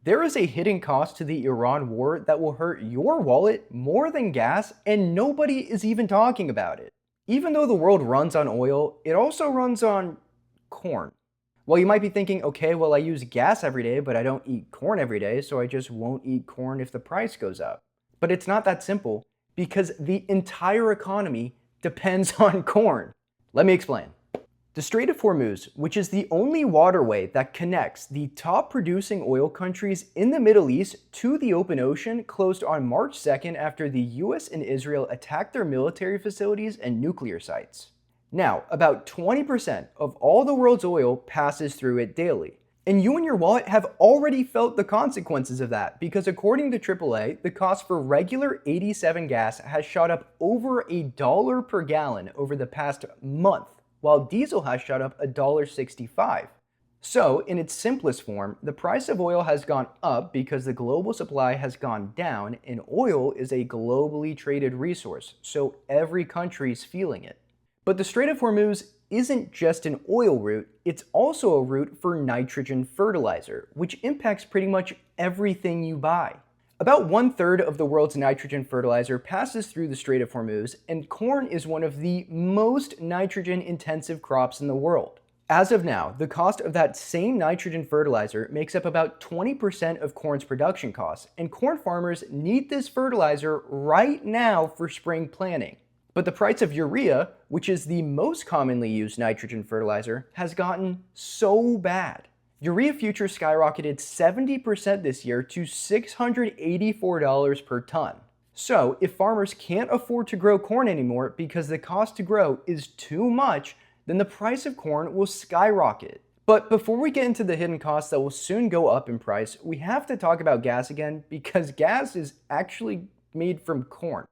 There is a hidden cost to the Iran war that will hurt your wallet more than gas, and nobody is even talking about it. Even though the world runs on oil, it also runs on corn. Well, you might be thinking, okay, well, I use gas every day, but I don't eat corn every day, so I just won't eat corn if the price goes up. But it's not that simple, because the entire economy depends on corn. Let me explain. The Strait of Hormuz, which is the only waterway that connects the top producing oil countries in the Middle East to the open ocean, closed on March 2nd after the US and Israel attacked their military facilities and nuclear sites. Now, about 20% of all the world's oil passes through it daily. And you and your wallet have already felt the consequences of that, because according to AAA, the cost for regular 87 gas has shot up over $1 per gallon over the past month, while diesel has shot up $1.65. So, in its simplest form, the price of oil has gone up because the global supply has gone down, and oil is a globally traded resource, so every country's feeling it. But the Strait of Hormuz isn't just an oil route, it's also a route for nitrogen fertilizer, which impacts pretty much everything you buy. About 1/3 of the world's nitrogen fertilizer passes through the Strait of Hormuz, and corn is one of the most nitrogen-intensive crops in the world. As of now, the cost of that same nitrogen fertilizer makes up about 20% of corn's production costs, and corn farmers need this fertilizer right now for spring planting. But the price of urea, which is the most commonly used nitrogen fertilizer, has gotten so bad. Urea futures skyrocketed 70% this year to $684 per ton. So, if farmers can't afford to grow corn anymore because the cost to grow is too much, then the price of corn will skyrocket. But before we get into the hidden costs that will soon go up in price, we have to talk about gas again, because gas is actually made from corn.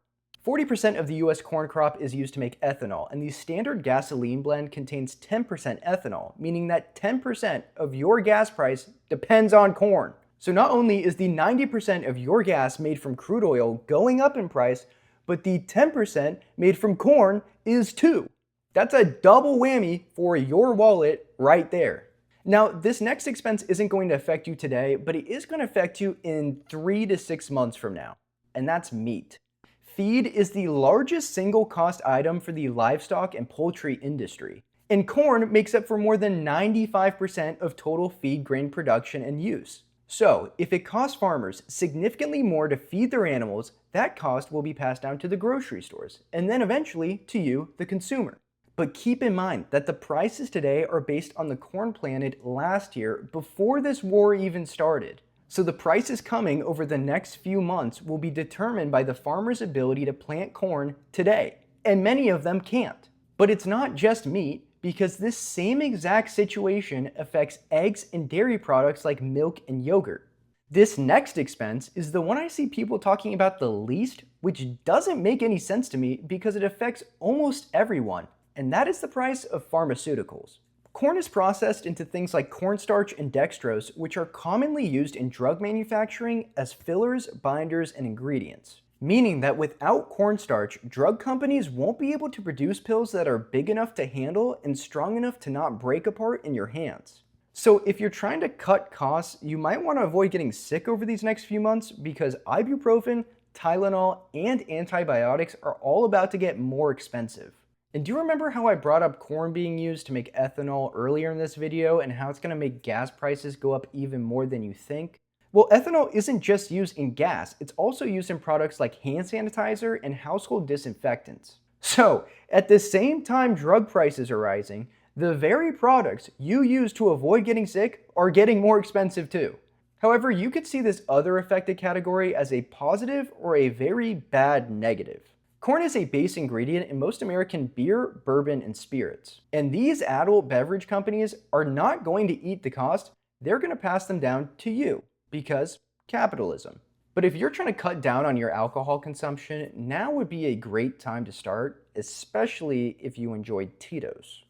40% of the US corn crop is used to make ethanol, and the standard gasoline blend contains 10% ethanol, meaning that 10% of your gas price depends on corn. So not only is the 90% of your gas made from crude oil going up in price, but the 10% made from corn is too. That's a double whammy for your wallet right there. Now, this next expense isn't going to affect you today, but it is going to affect you in 3 to 6 months from now, and that's meat. Feed is the largest single cost item for the livestock and poultry industry, and corn makes up for more than 95% of total feed grain production and use. So, if it costs farmers significantly more to feed their animals, that cost will be passed down to the grocery stores, and then eventually to you, the consumer. But keep in mind that the prices today are based on the corn planted last year before this war even started. So the prices coming over the next few months will be determined by the farmer's ability to plant corn today, and many of them can't. But it's not just meat, because this same exact situation affects eggs and dairy products like milk and yogurt. This next expense is the one I see people talking about the least, which doesn't make any sense to me because it affects almost everyone, and that is the price of pharmaceuticals. Corn is processed into things like cornstarch and dextrose, which are commonly used in drug manufacturing as fillers, binders, and ingredients. Meaning that without cornstarch, drug companies won't be able to produce pills that are big enough to handle and strong enough to not break apart in your hands. So if you're trying to cut costs, you might want to avoid getting sick over these next few months, because ibuprofen, Tylenol, and antibiotics are all about to get more expensive. And do you remember how I brought up corn being used to make ethanol earlier in this video, and how it's going to make gas prices go up even more than you think? Well, ethanol isn't just used in gas, it's also used in products like hand sanitizer and household disinfectants. So, at the same time drug prices are rising, the very products you use to avoid getting sick are getting more expensive too. However, you could see this other affected category as a positive or a very bad negative. Corn is a base ingredient in most American beer, bourbon, and spirits. And these adult beverage companies are not going to eat the cost, they're going to pass them down to you, because capitalism. But if you're trying to cut down on your alcohol consumption, now would be a great time to start, especially if you enjoy Tito's.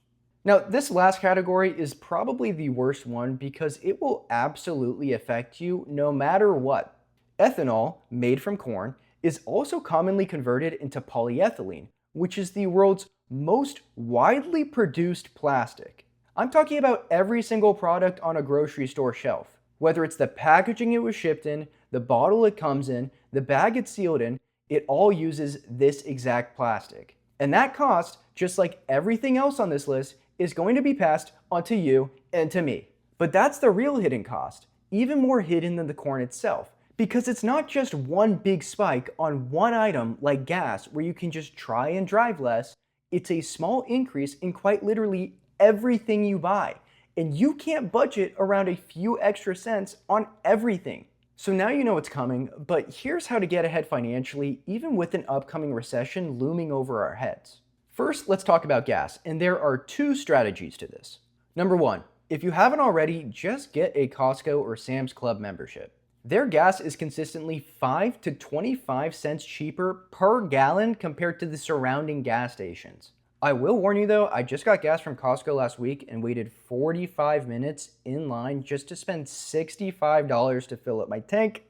Now, this last category is probably the worst one because it will absolutely affect you no matter what. Ethanol, made from corn, is also commonly converted into polyethylene, which is the world's most widely produced plastic. I'm talking about every single product on a grocery store shelf. Whether it's the packaging it was shipped in, the bottle it comes in, the bag it's sealed in, it all uses this exact plastic. And that cost, just like everything else on this list, is going to be passed onto you and to me. But that's the real hidden cost, even more hidden than the corn itself, because it's not just one big spike on one item like gas where you can just try and drive less. It's a small increase in quite literally everything you buy. And you can't budget around a few extra cents on everything. So now you know what's coming, but here's how to get ahead financially, even with an upcoming recession looming over our heads. First, let's talk about gas, and there are two strategies to this. Number one, if you haven't already, just get a Costco or Sam's Club membership. Their gas is consistently 5 to 25 cents cheaper per gallon compared to the surrounding gas stations. I will warn you though, I just got gas from Costco last week and waited 45 minutes in line just to spend $65 to fill up my tank.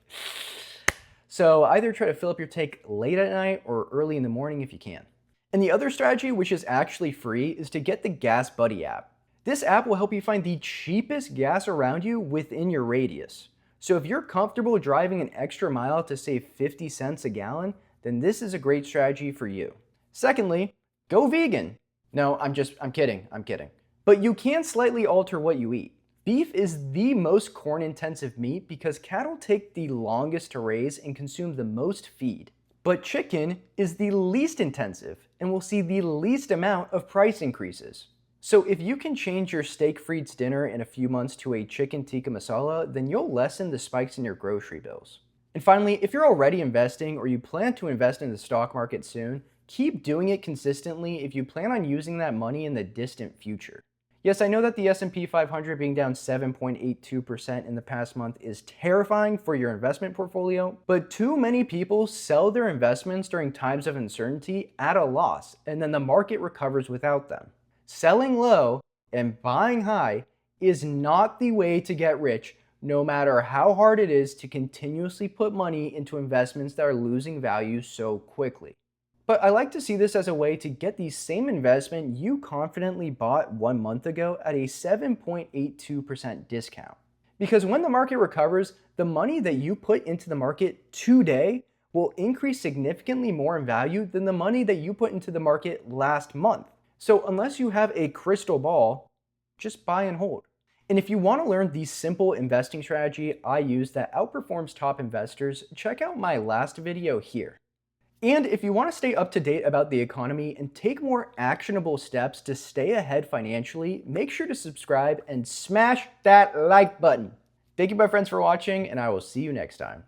So either try to fill up your tank late at night or early in the morning if you can. And the other strategy, which is actually free, is to get the Gas Buddy app. This app will help you find the cheapest gas around you within your radius. So if you're comfortable driving an extra mile to save 50 cents a gallon, then this is a great strategy for you. Secondly, go vegan. No, I'm kidding. But you can slightly alter what you eat. Beef is the most corn-intensive meat because cattle take the longest to raise and consume the most feed. But chicken is the least intensive and will see the least amount of price increases. So if you can change your steak frites dinner in a few months to a chicken tikka masala, then you'll lessen the spikes in your grocery bills. And finally, if you're already investing or you plan to invest in the stock market soon, keep doing it consistently if you plan on using that money in the distant future. Yes, I know that the S&P 500 being down 7.82% in the past month is terrifying for your investment portfolio, but too many people sell their investments during times of uncertainty at a loss, and then the market recovers without them. Selling low and buying high is not the way to get rich, no matter how hard it is to continuously put money into investments that are losing value so quickly. But I like to see this as a way to get the same investment you confidently bought 1 month ago at a 7.82% discount. Because when the market recovers, the money that you put into the market today will increase significantly more in value than the money that you put into the market last month. So unless you have a crystal ball, just buy and hold. And if you want to learn the simple investing strategy I use that outperforms top investors, check out my last video here. And if you want to stay up to date about the economy and take more actionable steps to stay ahead financially, make sure to subscribe and smash that like button. Thank you, my friends, for watching, and I will see you next time.